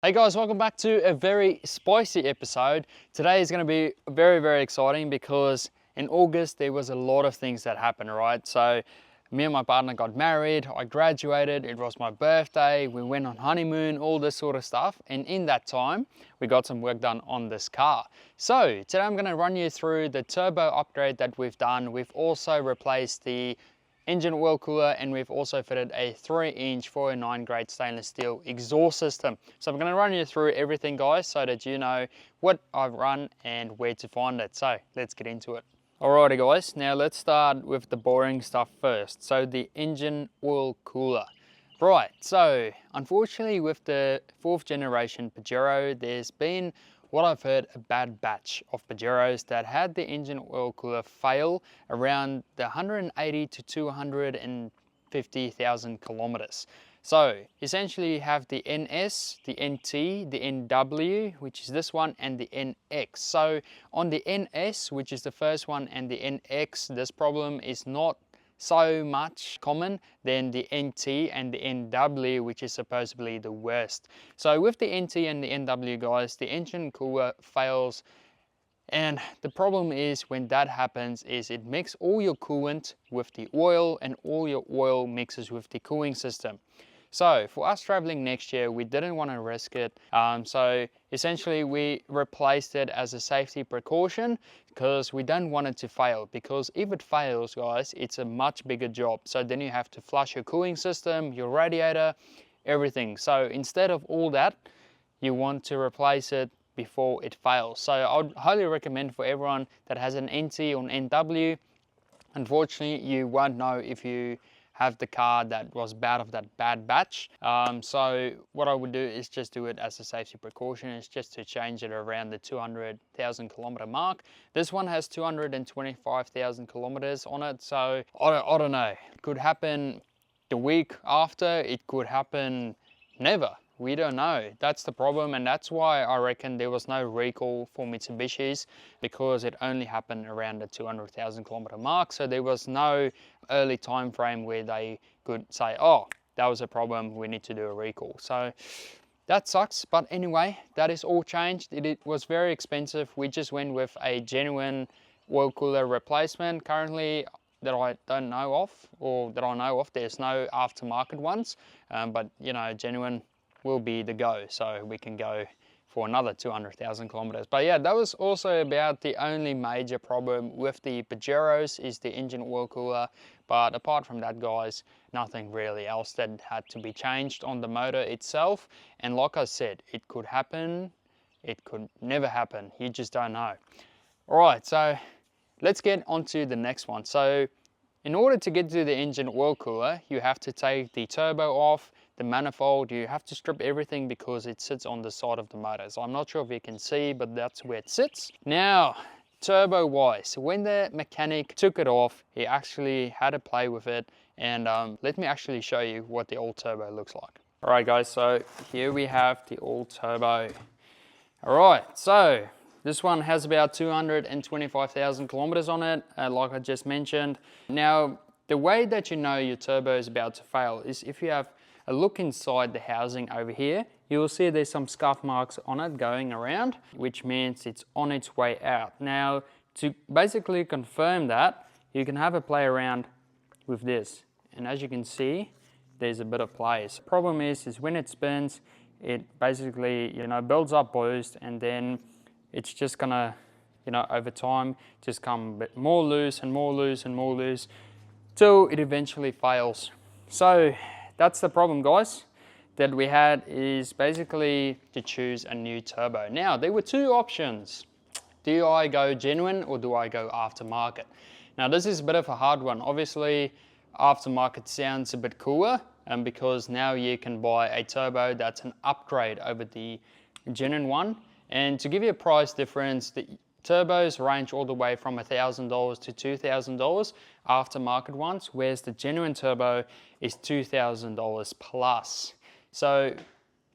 Hey guys, welcome back to a very spicy episode. Today is going to be very exciting because in August there was a lot of things that happened, right? So me and my partner got married, I graduated, it was my birthday, we went on honeymoon, all this sort of stuff. And in that time, we got some work done on this car. So today I'm going to run you through the turbo upgrade that we've done. We've also replaced the engine oil cooler, and we've also fitted a 3-inch 409 grade stainless steel exhaust system. So I'm going to run you through everything, guys, so that you know what I've run and where to find it. So let's get into it. Alrighty guys, now let's start with the boring stuff first. So the engine oil cooler. Right, so unfortunately with the 4th generation Pajero, there's been what I've heard a bad batch of Pajeros that had the engine oil cooler fail around the 180 to 250,000 kilometers. So essentially you have the NS, the NT, the NW, which is this one, and the NX. So on the NS, which is the first one, and the NX, this problem is not so much common than the NT and the NW, which is supposedly the worst. So with the NT and the NW, guys, the engine cooler fails, and the problem is when that happens is it mixes all your coolant with the oil, and all your oil mixes with the cooling system. So for us traveling next year, we didn't want to risk it. So essentially we replaced it as a safety precaution because we don't want it to fail. Because if it fails, guys, it's a much bigger job. So then you have to flush your cooling system, your radiator, everything. So instead of all that, you want to replace it before it fails. So I would highly recommend for everyone that has an NT or an NW. Unfortunately, you won't know if you have the car that was bad of that bad batch. So what I would do is just do it as a safety precaution. It's just to change it around the 200,000 kilometer mark. This one has 225,000 kilometers on it. So I don't know, it could happen the week after, it could happen never. We don't know. That's the problem, and that's why I reckon there was no recall for Mitsubishi's, because it only happened around the 200,000 kilometer mark. So there was no early time frame where they could say, oh, that was a problem, we need to do a recall. So that sucks, but anyway, that is all changed. It was very expensive. We just went with a genuine oil cooler replacement. Currently, that I don't know of, or that I know of, there's no aftermarket ones, but you know, genuine will be the go, so we can go for another 200,000 kilometers. But yeah, that was also about the only major problem with the Pajeros, is the engine oil cooler. But apart from that, guys, nothing really else that had to be changed on the motor itself. And like I said, it could happen, it could never happen, you just don't know. All right, so let's get on to the next one. So in order to get to the engine oil cooler, you have to take the turbo off, the manifold, you have to strip everything because it sits on the side of the motor. So I'm not sure if you can see, but that's where it sits. Now, turbo wise, when the mechanic took it off, he actually had to play with it, and let me actually show you what the old turbo looks like. All right guys, so here we have the old turbo. All right, so this one has about 225,000 kilometers on it, like I just mentioned. Now, the way that you know your turbo is about to fail is if you have a look inside the housing over here, you will see there's some scuff marks on it going around, which means it's on its way out. Now, to basically confirm that, you can have a play around with this. And as you can see, there's a bit of play. So the problem is when it spins, it basically, you know, builds up boost, and then it's just gonna, you know, over time, just come a bit more loose and more loose and more loose, till it eventually fails. So that's the problem, guys, that we had, is basically to choose a new turbo. Now, there were two options. Do I go genuine or do I go aftermarket? Now, this is a bit of a hard one. Obviously, aftermarket sounds a bit cooler, because now you can buy a turbo that's an upgrade over the genuine one. And to give you a price difference, the turbos range all the way from $1,000 to $2,000 aftermarket ones, whereas the genuine turbo is $2,000 plus. So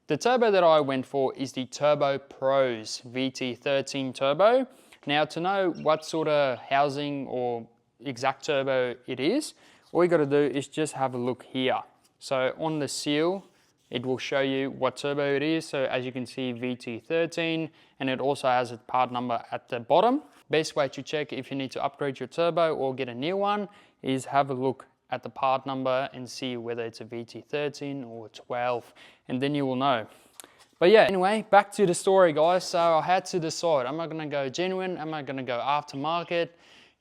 the turbo that I went for is the Turbo Pros VT13 turbo. Now, to know what sort of housing or exact turbo it is, all you got to do is just have a look here. So on the seal, it will show you what turbo it is. So as you can see, VT13, and it also has a part number at the bottom. Best way to check if you need to upgrade your turbo or get a new one is have a look at the part number and see whether it's a VT13 or 12, and then you will know. But yeah, anyway, back to the story, guys. So I had to decide, am I gonna go genuine? Am I gonna go aftermarket?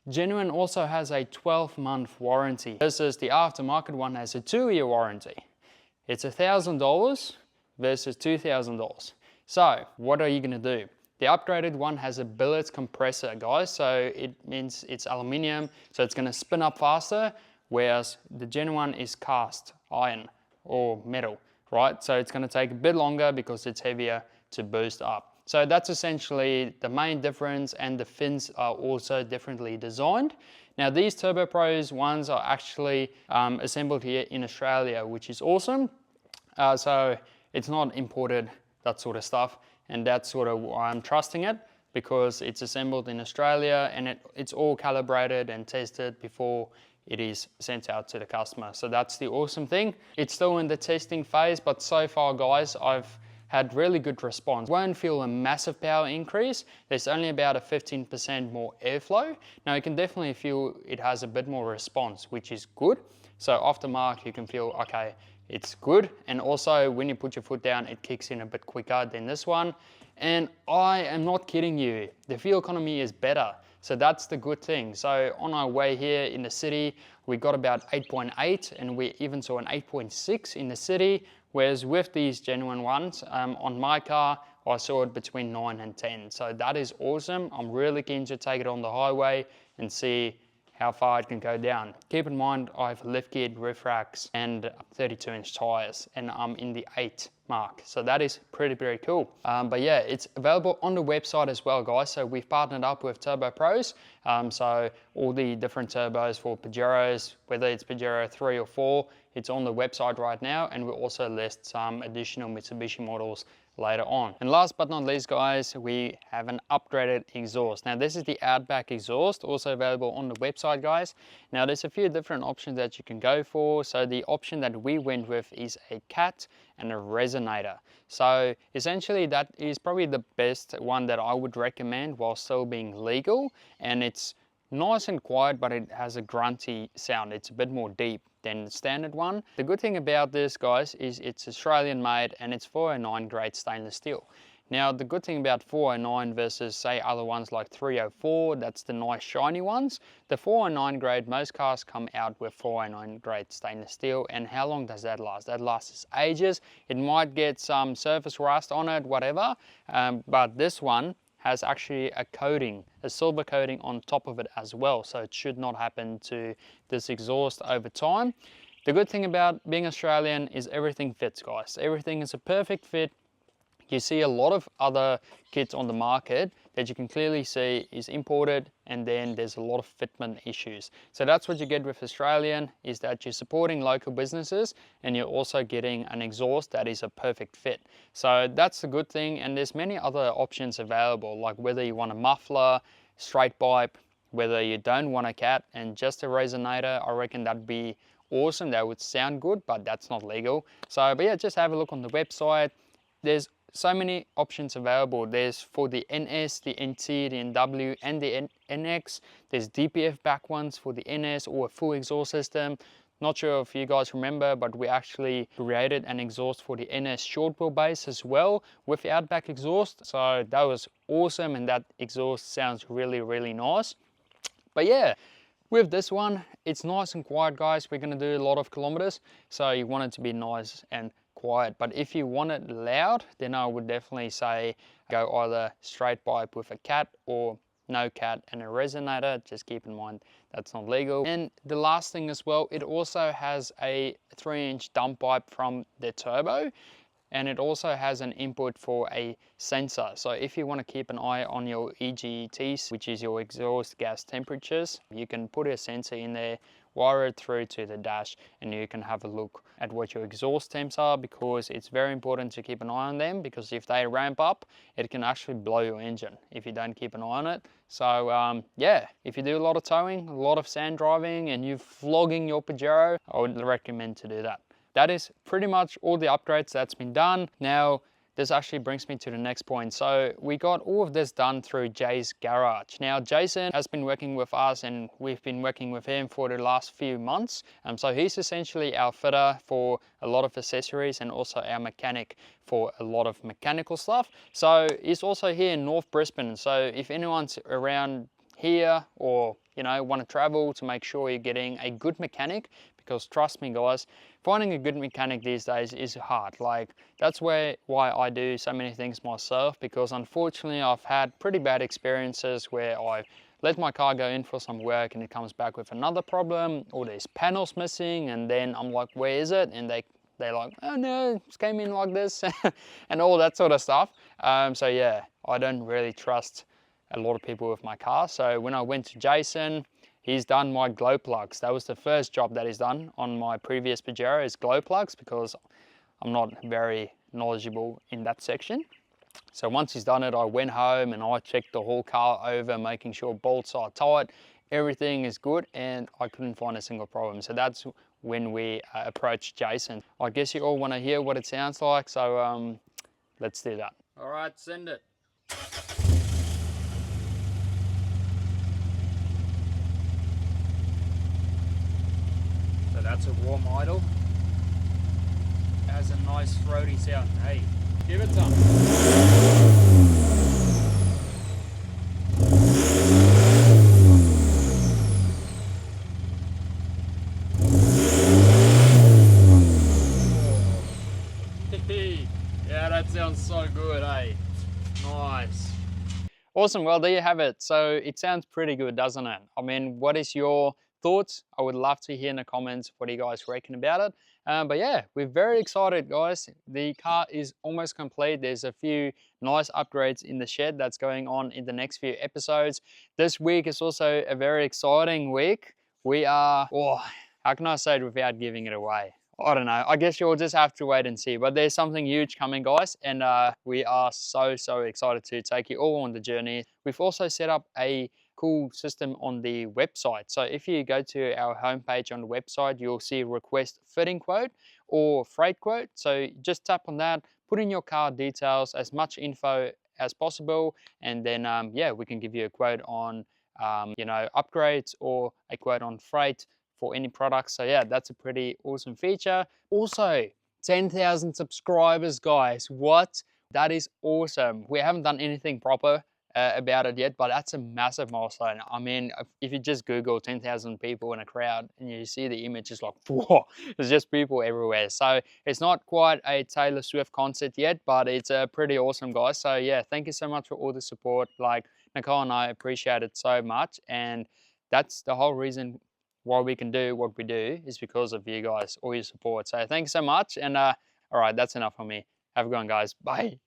Genuine also has a 12-month warranty versus the aftermarket one has a 2-year warranty. It's $1,000 versus $2,000. So what are you gonna do? The upgraded one has a billet compressor, guys. So it means it's aluminium, so it's gonna spin up faster, whereas the genuine one is cast iron or metal, right? So it's gonna take a bit longer because it's heavier to boost up. So that's essentially the main difference, and the fins are also differently designed. Now these Turbo Pros ones are actually assembled here in Australia, which is awesome. So it's not imported, that sort of stuff, and that's sort of why I'm trusting it, because it's assembled in Australia and it's all calibrated and tested before it is sent out to the customer. So that's the awesome thing. It's still in the testing phase, but so far, guys, I've had really good response. Won't feel a massive power increase. There's only about a 15% more airflow. Now you can definitely feel it has a bit more response, which is good. So after mark, you can feel, okay, it's good. And also when you put your foot down, it kicks in a bit quicker than this one. And I am not kidding you, the fuel economy is better. So that's the good thing. So on our way here in the city, we got about 8.8, and we even saw an 8.6 in the city. Whereas with these genuine ones, on my car, I saw it between 9 and 10. So that is awesome. I'm really keen to take it on the highway and see how far it can go down. Keep in mind, I have lift kit, roof racks, and 32-inch tires, and I'm in the 8 mark. So that is pretty cool. But yeah, it's available on the website as well, guys. So we've partnered up with Turbo Pros. So all the different turbos for Pajeros, whether it's Pajero 3 or 4, it's on the website right now, and we'll also list some additional Mitsubishi models later on. And last but not least, guys, we have an upgraded exhaust. Now this is the Outback exhaust, also available on the website, guys. Now there's a few different options that you can go for. So the option that we went with is a cat and a resonator. So essentially that is probably the best one that I would recommend while still being legal, and it's nice and quiet, but it has a grunty sound. It's a bit more deep than the standard one. The good thing about this, guys, is it's Australian made and it's 409 grade stainless steel. Now the good thing about 409 versus say other ones like 304, that's the nice shiny ones. The 409 grade, most cars come out with 409 grade stainless steel, and how long does that last? That lasts ages. It might get some surface rust on it, whatever, but this one has actually a coating, a silver coating on top of it as well. So it should not happen to this exhaust over time. The good thing about being Australian is everything fits, guys. Everything is a perfect fit. You see a lot of other kits on the market that you can clearly see is imported, and then there's a lot of fitment issues. So that's what you get with Australian, is that you're supporting local businesses and you're also getting an exhaust that is a perfect fit. So that's the good thing, and there's many other options available, like whether you want a muffler, straight pipe, whether you don't want a cat and just a resonator. I reckon that'd be awesome. That would sound good, but that's not legal. So, but yeah, just have a look on the website. There's so many options available. There's for the NS, the NT, the NW, and the NX. There's DPF back ones for the NS or a full exhaust system. Not sure if you guys remember, but we actually created an exhaust for the NS short wheelbase as well with the Outback exhaust. So that was awesome, and that exhaust sounds really nice. But yeah, with this one, it's nice and quiet, guys. We're gonna do a lot of kilometers, so you want it to be nice and quiet. But if you want it loud, then I would definitely say go either straight pipe with a cat or no cat and a resonator. Just keep in mind that's not legal. And the last thing as well, it also has a 3-inch dump pipe from the turbo, and it also has an input for a sensor. So if you want to keep an eye on your EGTs, which is your exhaust gas temperatures, you can put a sensor in there, wire it through to the dash, and you can have a look at what your exhaust temps are, because it's very important to keep an eye on them, because if they ramp up, it can actually blow your engine if you don't keep an eye on it. So yeah, if you do a lot of towing, a lot of sand driving, and you're flogging your Pajero, I would recommend to do that. that is pretty much all the upgrades that's been done. Now, this actually brings me to the next point. So we got all of this done through Jay's garage. Now Jason has been working with us and we've been working with him for the last few months. So he's essentially our fitter for a lot of accessories and also our mechanic for a lot of mechanical stuff. So he's also here in North Brisbane. So if anyone's around here or want to travel, to make sure you're getting a good mechanic, because trust me guys, finding a good mechanic these days is hard. Like, that's why I do so many things myself, because unfortunately I've had pretty bad experiences where I've let my car go in for some work and it comes back with another problem, or there's panels missing, and then I'm like, where is it? And they're like, oh no, it came in like this and all that sort of stuff. So yeah, I don't really trust a lot of people with my car. So when I went to Jason, he's done my glow plugs. That was the first job that he's done on my previous Pajero, is glow plugs, because I'm not very knowledgeable in that section. So once he's done it, I went home and I checked the whole car over, making sure bolts are tight, everything is good, and I couldn't find a single problem. So that's when we approached Jason. I guess you all want to hear what it sounds like, so let's do that. All right, send it. So that's a warm idle. It has a nice throaty sound. Hey, give it some. Yeah, that sounds so good, eh? Nice. Awesome, well there you have it. So it sounds pretty good, doesn't it? I mean, what is your thoughts? I would love to hear in the comments what do you guys reckon about it. But yeah, we're very excited guys. The car is almost complete. There's a few nice upgrades in the shed that's going on in the next few episodes. This week is also a very exciting week. We are, how can I say it without giving it away? I don't know, I guess you'll just have to wait and see, but there's something huge coming guys, and we are so excited to take you all on the journey. We've also set up a cool system on the website. So if you go to our homepage on the website, you'll see request fitting quote or freight quote. So just tap on that, put in your car details, as much info as possible, and then yeah, we can give you a quote on upgrades or a quote on freight for any products. So yeah, that's a pretty awesome feature. Also, 10,000 subscribers guys. What? That is awesome. We haven't done anything proper about it yet, but that's a massive milestone. I mean, if you just Google 10,000 people in a crowd and you see the image, it's like, whoa, there's just people everywhere. So it's not quite a Taylor Swift concert yet, but it's pretty awesome guys. So yeah, thank you so much for all the support. Like, Nicole and I appreciate it so much, and that's the whole reason why we can do what we do, is because of you guys, all your support. So thanks so much, and all right, that's enough for me. Have a good one guys. Bye.